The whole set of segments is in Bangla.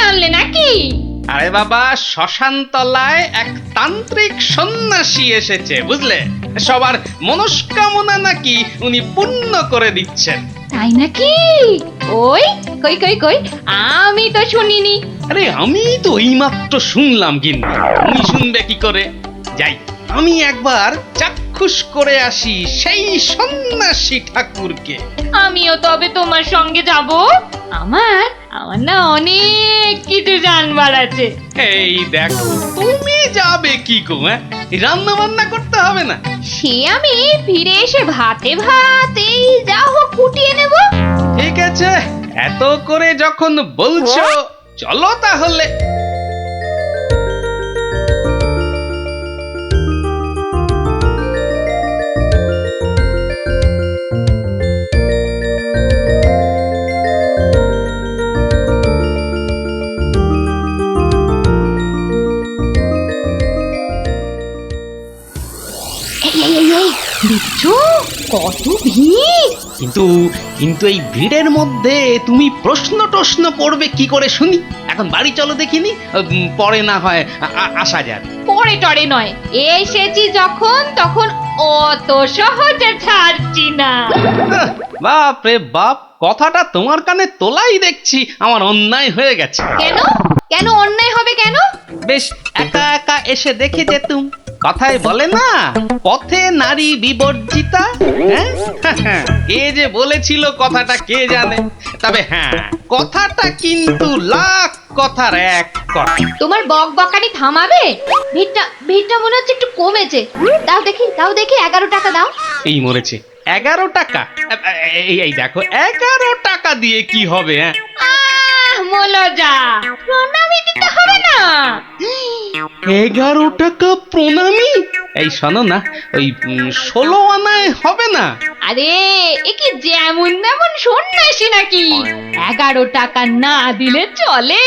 আনলে নাকি? আরে বাবা, শ্মশানতলায় এক তান্ত্রিক সন্ন্যাসী এসেছে, বুঝলে? সবার মনস্কামনা নাকি উনি পূর্ণ করে দিচ্ছেন। তাই নাকি? ওই কই কই কই, আমি তো শুনিনি। আরে আমি তো এইমাত্র শুনলাম, গিন্নি। তুমি শুনবে কি করে? যাই, আমি একবার চাক্ষুষ করে আসি সেই সন্ন্যাসী ঠাকুরকে। আমিও তবে তোমার সঙ্গে যাব। আমার আমার না অনেক কিছু জানবার আছে। এই দেখো, তুমি যাবে কি গো? রান্না বান্না করতে হবে না? সে আমি ফিরে এসে ভাতে ভাত এই যা হোক ফুটিয়ে নেব। ঠিক আছে, এত করে যখন বলছো, চলো তাহলে। দেখছো কত ভিড়? কিন্তু কিন্তু এই ভিড়ের মধ্যে তুমি প্রশ্ন টশ্ন করবে কি করে শুনি? এখন বাড়ি চলো দেখিনি, পরে না হয় আসা যাবে। পরে টরে নয়, এসেছি যখন তখন অত সহজে ছাড়ছি না। বাপ রে বাপ, কথাটা তোমার কানে তোলাই দেখছি আমার অন্যায় হয়ে গেছে। কেন কেন অন্যায় হবে কেন? বেশ একা একা এসে দেখে যেতুম। কথায় বলে না, পথে নারী বিবর্জিতা। হ্যাঁ, কে যে বলেছিল কথাটা কে জানে। তবে হ্যাঁ, কথাটা কিন্তু লাখ কথার এক কথা। তোমার বক বকানি থামাবে? ভিড়টা ভিড়টা মনে হচ্ছে একটু কমেছে। দাও দেখি 11 টাকা দাও। এই মরেছে, 11 টাকা? এই দেখো, 11 টাকা দিয়ে কি হবে? মলজা, প্রণামী দিতে হবে না? 11 টাকা প্রণামী? এই শোনো না, ওই 16 আনায় হবে না? আরে এ কি যেমন তেমন সন্ন্যাসী নাকি? 11 টাকা না দিলে চলে?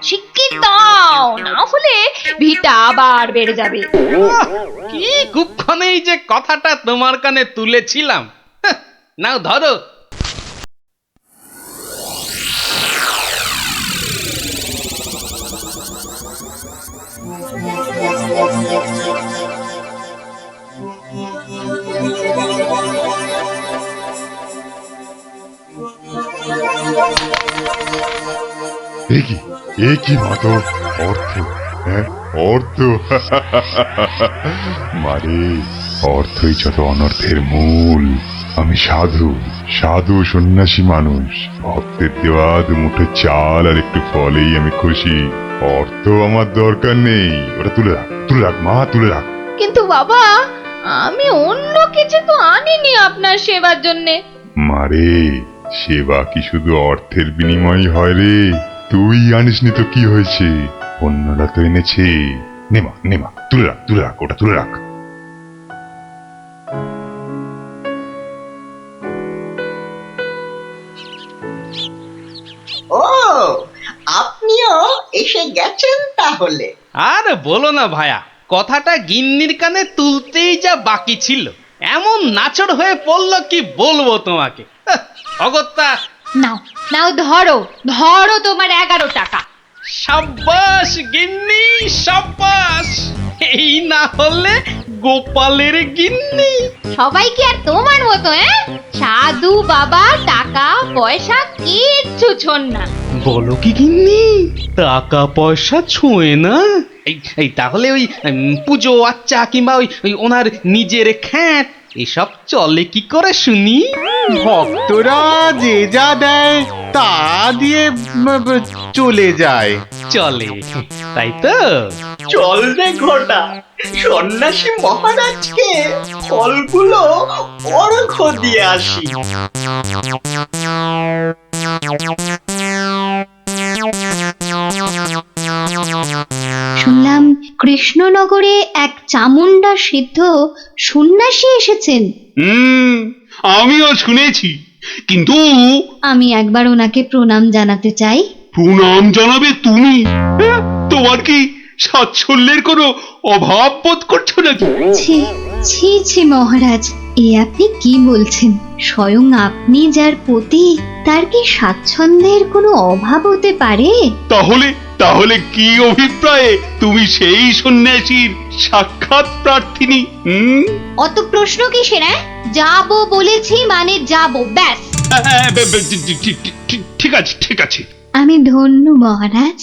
শিগগির দাও, না হলে ভিটা আবার বেড়ে যাবে। কি কুক্ষণেই যে কথাটা তোমার কানে তুলেছিলাম। নাও ধরো। এ কি মাত অর্থ? হ্যাঁ, অর্থ। মারে, অর্থই যত অনর্থের মূল। আমি সাধু সন্ন্যাসী মানুষ। ভক্তের দেওয়া দুমুঠো চাল আর একটু ফলেই আমি খুশি। অর্থ আমার দরকার নেই। ওটা তুলে রাখ মা, তুলে রাখ। কিন্তু বাবা, আমি অন্য কিছু তো আনিনি আপনার সেবার জন্যে। মারে, সেবা কি শুধু অর্থের বিনিময় হয় রে? তুই আনিসনি তো কি হয়েছে? অন্যরা তো এনেছে। নেমা তুলে রাখ, ওটা তুলে রাখ। ও, আপনিও এসে গেছেন তাহলে? আর বলো না ভায়া, কথাটা গিন্নির কানে তুলতেই যা বাকি ছিল, এমন নাচড় হয়ে পড়লো কি বলবো তোমাকে। অগত্যা। নাও ধরো তোমার 11 টাকা। সাব্বাস গিন্নি, সাব্বাস। এই না হলে গোপালের গিন্নি। সবাই কি আর তোমার মতো? সাধু বাবা টাকা পয়সা কিচ্ছু ছোন না। বলো কি গিন্নি, টাকা পয়সা ছোঁয় না? এই তাহলে ওই পুজো আচ্চা কিংবা ওই ওনার নিজের খ্যাট এসব চলে কি করে শুনি? ভক্তরা যে যা দেয় তা দিয়ে চলে যায়। চলে, তাই তো? চল রে ঘটা, সন্ন্যাসী মহারাজকে ফলগুলো অর্ঘ্য দিয়ে আসি। শুনলাম কৃষ্ণনগরে এক চামুন্ডা সিদ্ধ সন্ন্যাসী এসেছেন। আমিও শুনেছি, কিন্তু আমি একবার ওনাকে প্রণাম জানাতে চাই। প্রণাম জানাবে তুমি? তোমার কি সাচ্ছল্যের কোনো অভাব বোধ করছো নাকি? ছি ছি ছি মহারাজ, এ আপনি কি বলছেন? স্বয়ং আপনি যার পতি, তার কি স্বাচ্ছন্দ্যের কোনো অভাব হতে পারে? তাহলে তাহলে কি অভিপ্রায়ে তুমি সেই সন্ন্যাসীর সাক্ষাৎ প্রার্থিনী? অত প্রশ্ন কিসের? যাবো বলেছি মানে যাবো, ব্যাস। ঠিক আছে ঠিক আছে। আমি ধন্য মহারাজ।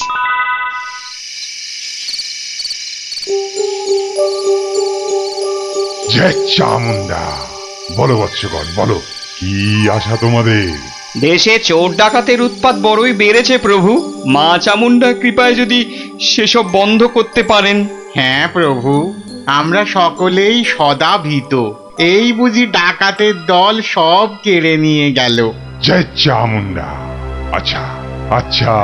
জয় চামুন্ডা। বলো বৎসগণ, বলো কি আশা তোমাদের? দেশে চোর ডাকাতের উৎপাত বড়ই বেড়েছে প্রভু। মা চামুন্ডা কৃপায় যদি সেসব বন্ধ করতে পারেন। হ্যাঁ প্রভু, আমরা সকলেই সদা ভীত। এই বুঝি ডাকাতের দল সব কেড়ে নিয়ে গেল। জয় চামুন্ডা। আচ্ছা আচ্ছা,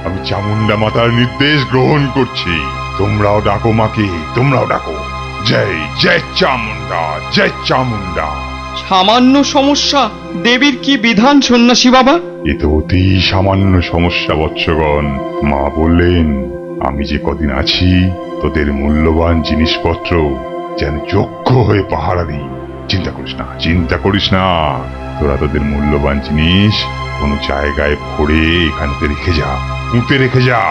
আমি চামুন্ডা মাতার নির্দেশ গ্রহণ করছি। তোমরাও ডাকো মাকে, তোমরাও ডাকো। জয় জয় চামুন্ডা, জয় চামুন্ডা। সামান্য সমস্যা, দেবীর কি বিধান সন্ন্যাসী বাবা? এ তো অতি সামান্য সমস্যা বৎসগণ। মা বললেন আমি যে কদিন আছি তোদের মূল্যবান জিনিসপত্র যেন যোগ্য হয়ে পাহারা দিই। চিন্তা করিস না, চিন্তা করিস না। তোরা তোদের মূল্যবান জিনিস কোনো জায়গায় ভরে এখানে রেখে যা, পুঁতে রেখে যা।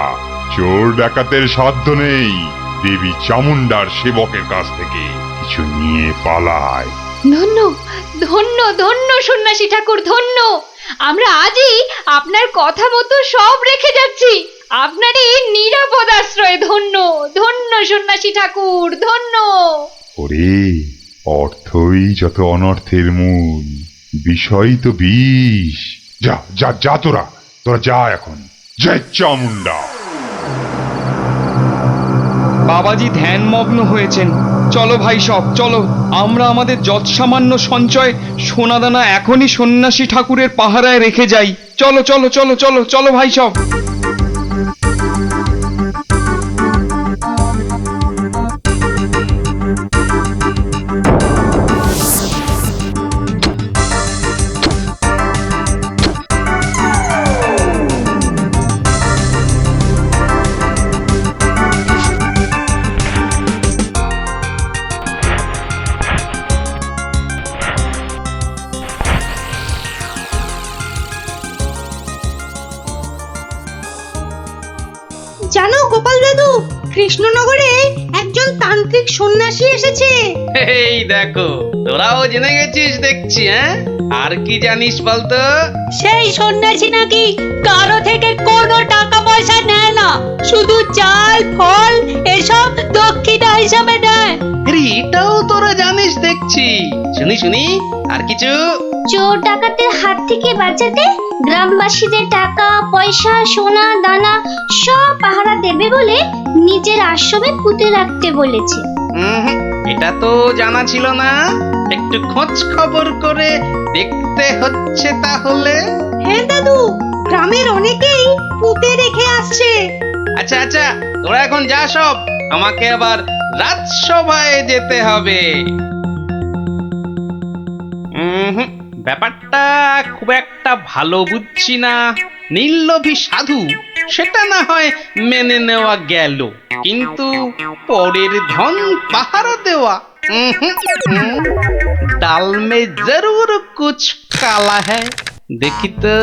চোর ডাকাতের সাধ্য নেই দেবী চামুন্ডার সেবকের কাছ থেকে কিছু নিয়ে পালায়। ধন্য ধন্য ধন্য সন্ন্যাসী ঠাকুর, ধন্য। আমরা আজই আপনার কথা মতো সব রেখে যাচ্ছি। আপনারই নিরাপদ আশ্রয়। ধন্য ধন্য সন্ন্যাসী ঠাকুর, ধন্য। ওরে, অর্থই যত অনর্থের মূল, বিষয় তো বিষ। যা যা যা, তোরা তোরা যা এখন। জয় চামুন্ডা। বাবাজি ধ্যানমগ্ন হয়েছেন। চলো ভাই সব, চলো। আমরা আমাদের যৎসামান্য সঞ্চয় সোনাদানা এখনই সন্ন্যাসী ঠাকুরের পাহারায় রেখে যাই। চলো চলো চলো চলো চলো ভাই সব। জানো গোপাল দাদু, কৃষ্ণনগরে একজন তান্ত্রিক সন্ন্যাসী এসেছে। এই দেখো, তোরাও জেনে গেছিস দেখছি। হ্যাঁ, আর কি জানিস বলতো? সেই সন্ন্যাসী নাকি কারো থেকে কোনো টাকা পয়সা নেয় না, শুধু চাল ফল এসব দক্ষিণা হিসাবে নেয়। এটাও তোরা জানিস দেখছি। শুনি শুনি, আর কিছু? চোর ডাকাতের হাত থেকে বাঁচাতে গ্রামবাসীদের টাকা পয়সা সোনা দানা সব পাহারা দেবে বলে নিজের আশ্রমে পুঁতে রাখতে বলেছে। এটা তো জানা ছিল না। একটু খোঁজ খবর করে দেখতে হচ্ছে তাহলে। হ্যাঁ দাদু, গ্রামের অনেকেই পুঁতে রেখে আসছে। আচ্ছা আচ্ছা, তোরা এখন যা সব। আমাকে আবার রাজসভায় যেতে হবে। ব্যাপারটা খুব একটা ভালো বুঝছি না। নির্লোভী সাধু সেটা না হয় মেনে নেওয়া গেল, কিন্তু পরের ধন পাহারা দেওয়া, ডাল মে জরুর কুছ কালা হ্যায়। দেখি তো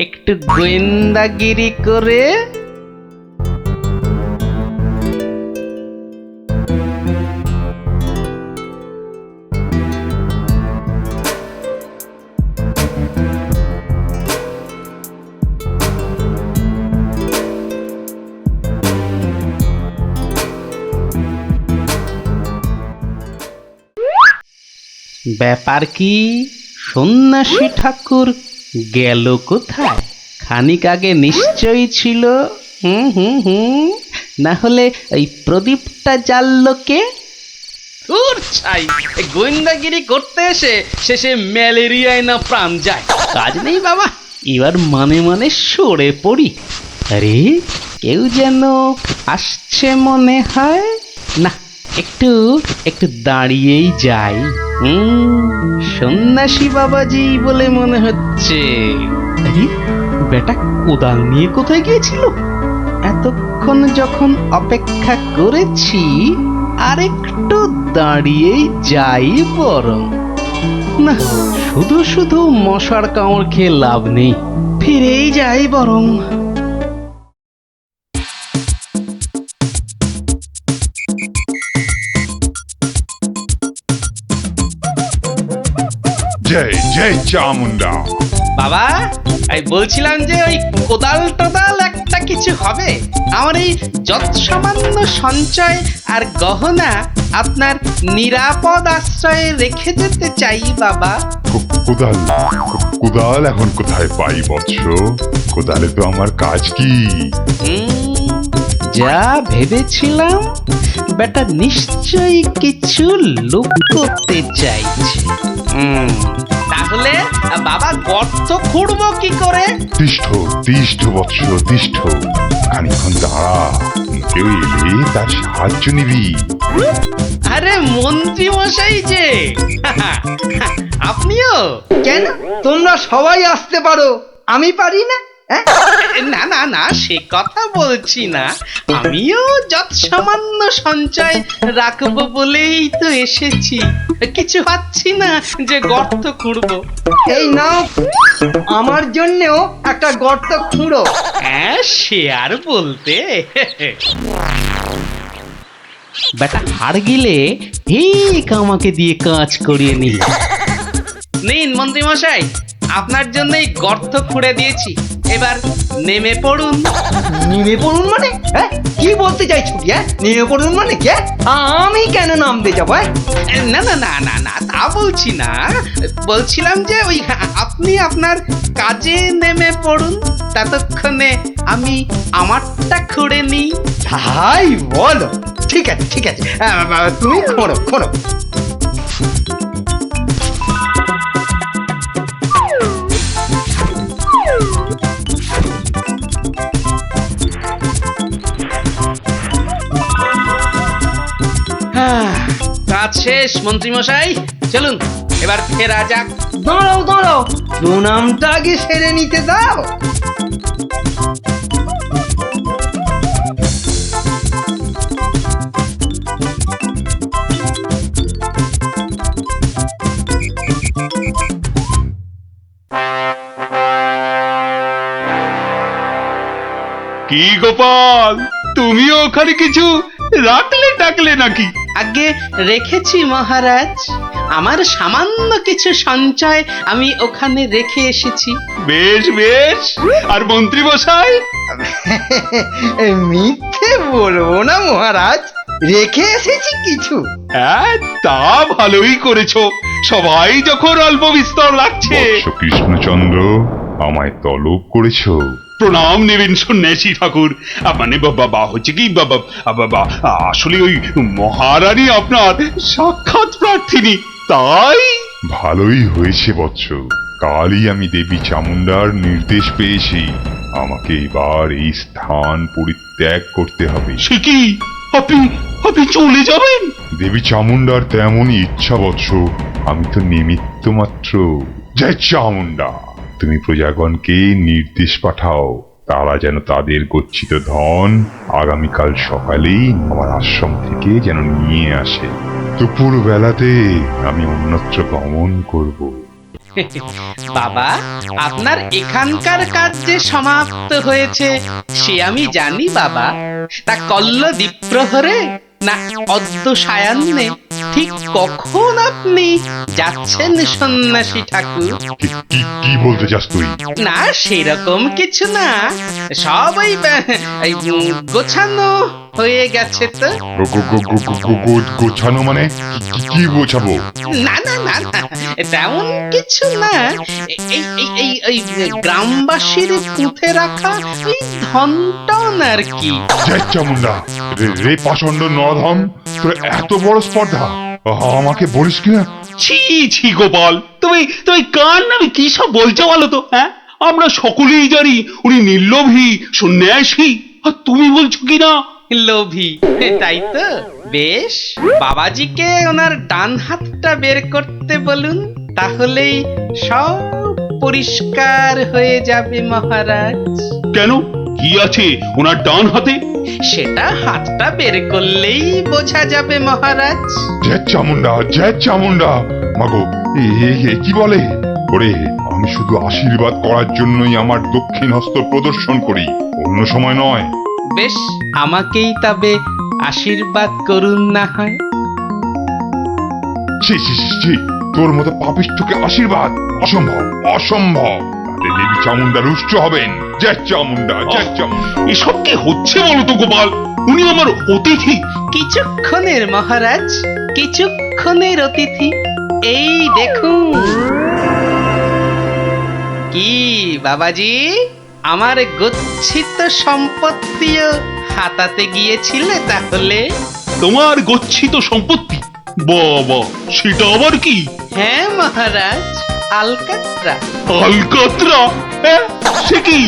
একটু গোয়েন্দাগিরি করে। ব্যাপার কি? সন্ন্যাসী ঠাকুর গেল কোথায়? খানিক আগে নিশ্চয়ই ছিল। না হলে ওই প্রদীপটা জ্বাললো কে? ধুর ছাই, গোয়েন্দাগিরি করতে এসে শেষে ম্যালেরিয়ায় না প্রাণ যায়। কাজ নেই বাবা, এবার মানে মানে সরে পড়ি। আরে, কেউ যেন আসছে মনে হয়। না, একটু একটু দাঁড়িয়েই যাই। সন্ন্যাসী বাবাজি বলে মনে হচ্ছে। আরে, বেটা কোদাল নিয়ে কোথায় গিয়েছিল? এতক্ষণ যখন অপেক্ষা করেছি আরেকটু দাঁড়িয়েই যাই বরং। না, শুধু শুধু মশার কামড় খেয়ে লাভ নেই, ফিরেই যাই বরং। জয় জয় চামুন্ডা। বাবা, আমি বলছিলাম যে ওই কোদাল টোদাল একটা কিছু হবে? আমার এই যত সামান্য সঞ্চয় আর গহনা আপনার নিরাপদ আশ্রয়ে রেখে যেতে চাই বাবা। কোদাল কোদাল এখন কোথায় পাই বৎস? কোদালে তো আমার কাজ কি? যা ভেবেছিলাম, বেটা নিশ্চয়ই কিছু লুক করতে চাইছে। তাহলে বাবা গর্ত খুঁড়বো কি করে? তিষ্ঠ তিষ্ঠ বৎস তিষ্ঠ, খানিক্ষণ দাঁড়া, কেউ এলে তার সাহায্য নিবি। আরে মন্ত্রী মশাই যে, আপনিও? কেন তোমরা সবাই আসতে পারো, আমি পারি না? না না না, সে কথা বলছি না, আমিও যত সামান্য সঞ্চয় রাখবো বলেই তো এসেছি, কিছু পাচ্ছি না যে গর্ত খুঁড়বো। এই নাও, আমার জন্যও একটা গর্ত খুঁড়ো। হ্যাঁ, সে আর বলতে। বেটা হাড় গিলে ঠিক আমাকে দিয়ে কাজ করিয়ে নিল। নিন মন্ত্রী মশাই, আপনার জন্যই গর্ত খুঁড়ে দিয়েছি, এবার নেমে পড়ুন। নেমে পড়ুন মানে? কি বলতে চাইছো কি? নেমে পড়ুন মানে কি? আমি কেন নামতে যাবো? না না না না না, তা বলছি না, বলছিলাম যে ওই আপনি আপনার কাজে নেমে পড়ুন, ততক্ষণে আমি আমারটা খুঁড়ে নিই। তাই বলো? ঠিক আছে ঠিক আছে, তুমি খোঁড়ো খোঁড়ো। কাজ শেষ মন্ত্রী মশাই, চলুন এবার ফেরা যাক। দাঁড়াও দাঁড়াও, প্রণামটা আগে সেরে নিতে দাও। কি গোপাল, তুমিও ওখানে কিছু রাখলে টাকলে নাকি? আগে রেখেছি মহারাজ, আমার সামান্য কিছু সঞ্চয় আমি ওখানে রেখে এসেছি। বেশ বেশ, আর মন্ত্রী মশাই? মিথ্যে বলবো না মহারাজ, রেখে এসেছি কিছু। হ্যাঁ, তা ভালোই করেছো, সবাই যখন অল্প বিস্তর লাগছে। বৎস কৃষ্ণচন্দ্র, আমায় তলব করেছো? প্রণাম নেবেন সন্ন্যাসী ঠাকুর। মানে বাবা হচ্ছে কি বাবা, আসলে ওই মহারানী আপনার সাক্ষাৎ প্রার্থিনী, তাই। ভালোই হয়েছে বৎস, কালই আমি দেবী চামুন্ডার নির্দেশ পেয়েছি, আমাকে এবার এই স্থান পরিত্যাগ করতে হবে। সে কি, আপনি আপনি চলে যাবেন? দেবী চামুন্ডার তেমনই ইচ্ছা বৎস, আমি তো নিমিত্ত মাত্র। জয় চামুন্ডা, তুমি প্রজাগণকে নির্দেশ পাঠাও, তারা যেন তাদের গচ্ছিত ধন আগামীকাল সকালেই আমার আশ্রম থেকে যেন নিয়ে আসে। দুপুর বেলাতে আমি অন্যত্র গমন করব। বাবা, আপনার এখানকার কাজ যে সমাপ্ত হয়েছে সে আমি জানি বাবা, তা কল্ল দ্বীপ্রহরে না অদ্য সায়ান্নে ঠিক কখন আপনি যাচ্ছেন সন্ন্যাসী ঠাকুর? কি বলতে চাস তুই? না সেরকম কিছু না, সব ওই গোছানো হয়ে গেছে তো। গোছানো মানে কি গোছাবো? না না না না, তেমন কিছু না, এই এই এই এই গ্রামবাসীর পুঁতে রাখা এই ধনটন আর কি। জয় চামুন্ডা, রে পাষণ্ড নরধম, তোর এত বড় স্পর্ধা, আমাকে বলিস কিনা? ছি ছি গোপাল, তুমি তুমি কার নামে কি সব বলছো বলো তো? হ্যাঁ, আমরা সকলেই জানি উনি নির্লোভী সন্ন্যাসী, আর তুমি বলছো কিনা লোভী, তাই তো? বেশ, বাবাজিকে ওনার ডান হাতটা বের করতে বলুন, তাহলেই সব পরিষ্কার হয়ে যাবে মহারাজ। কেন কি আছে ওনার ডান হাতে? সেটা হাতটা বের করলেই বোঝা যাবে মহারাজ। জয় চামুন্ডা, জয় চামুন্ডা। মাগো, এ কি বলে? ওরে, আমি শুধু আশীর্বাদ করার জন্যই আমার দক্ষিণ হস্ত প্রদর্শন করি, অন্য সময় নয়। বেশ, আমাকেই তবে আশীর্বাদ করুন না হয়। ছি ছি ছি ছি, তোর মতো পাপিষ্ঠকে আশীর্বাদ অসম্ভব, অসম্ভব। তাতে দেবী চামুন্ডা রুষ্ট হবেন। জয় চামুন্ডা, জয় চামুন্ডা। এসব কি হচ্ছে বলো তো গোপাল? উনি আমার অতিথি। কিছুক্ষণের মহারাজ, কিছুক্ষণের অতিথি। এই দেখুন। কি বাবাজি, আমার গচ্ছিত সম্পত্তিও হাতাতে গিয়েছিলে তাহলে? তোমার গচ্ছিত সম্পত্তি? বাবা, সেটা আবার কি? হ্যাঁ মহারাজ, আলকাত্রা। আলকাতরা? হ্যাঁ, সে কি?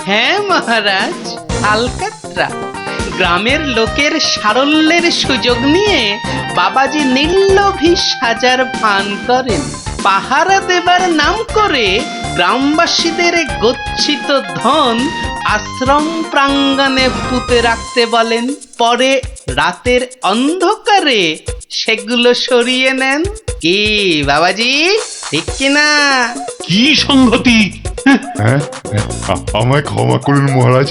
হ্যাঁ মহারাজ, আলকাত্রা। গ্রামের লোকের সারল্যের সুযোগ নিয়ে বাবাজি নির্লোভী সাজার ভান করেন। পাহারা দেবার নাম করে গ্রামবাসীদের গচ্ছিত ধন আশ্রম প্রাঙ্গণে পুঁতে রাখতে বলেন। পরে রাতের অন্ধকারে সেগুলো সরিয়ে নেন। কি বাবাজি, ঠিক কিনা? কি সংগতি? হ্যাঁ, আমায় ক্ষমা করুন মহারাজ,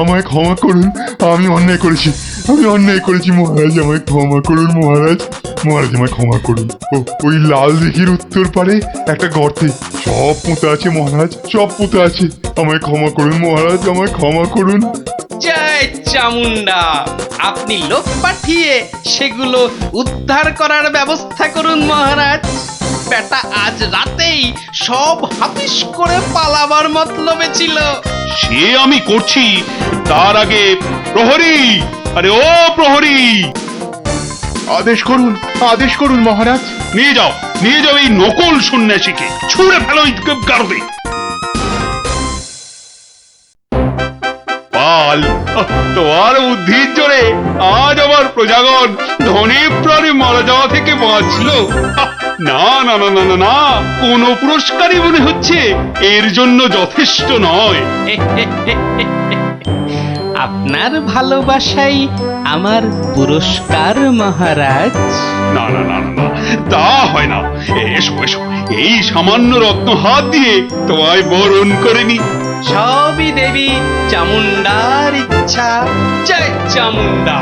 আমায় ক্ষমা করুন। আমি অন্যায় করেছি, আমি অন্যায় করেছি মহারাজ, আমায় ক্ষমা করুন মহারাজ। মহারাজ আমায় ক্ষমা করুন। ওই লাল দিঘির উত্তর পারে একটা গর্তে সব পুঁতে আছে মহারাজ, সব পুঁতে আছে। আমায় ক্ষমা করুন মহারাজ, আমায় ক্ষমা করুন। জয় চামুন্ডা, আপনি লোক পাঠিয়ে সেগুলো উদ্ধার করার ব্যবস্থা করুন মহারাজ। বেটা আজ রাতেই সব হাফিস করে পালাবার মতলবে ছিল। সে আমি করছি, তার আগে প্রহরী, আরে ও প্রহরী, আদেশ করুন, আদেশ করুন মহারাজ। নিয়ে যাও, নিয়ে যাও এই নকল সন্ন্যাসীকে, ছুঁড়ে ফেলো এই গারদে। পাল, তোমার বুদ্ধির জোরে আজ আমার প্রজাগণ ধনে প্রাণে মারা যাওয়া থেকে বাঁচলো। না না না না না না, কোন পুরস্কারই মনে হচ্ছে এর জন্য যথেষ্ট নয়। আপনার ভালোবাসাই আমার পুরস্কার মহারাজ। না না না না না, তা হয় না। এসো এসো, এই সামান্য রত্ন হাত দিয়ে তোমায় বরণ করে নি। সবই দেবী চামুন্ডার ইচ্ছা। জয় চামুন্ডা।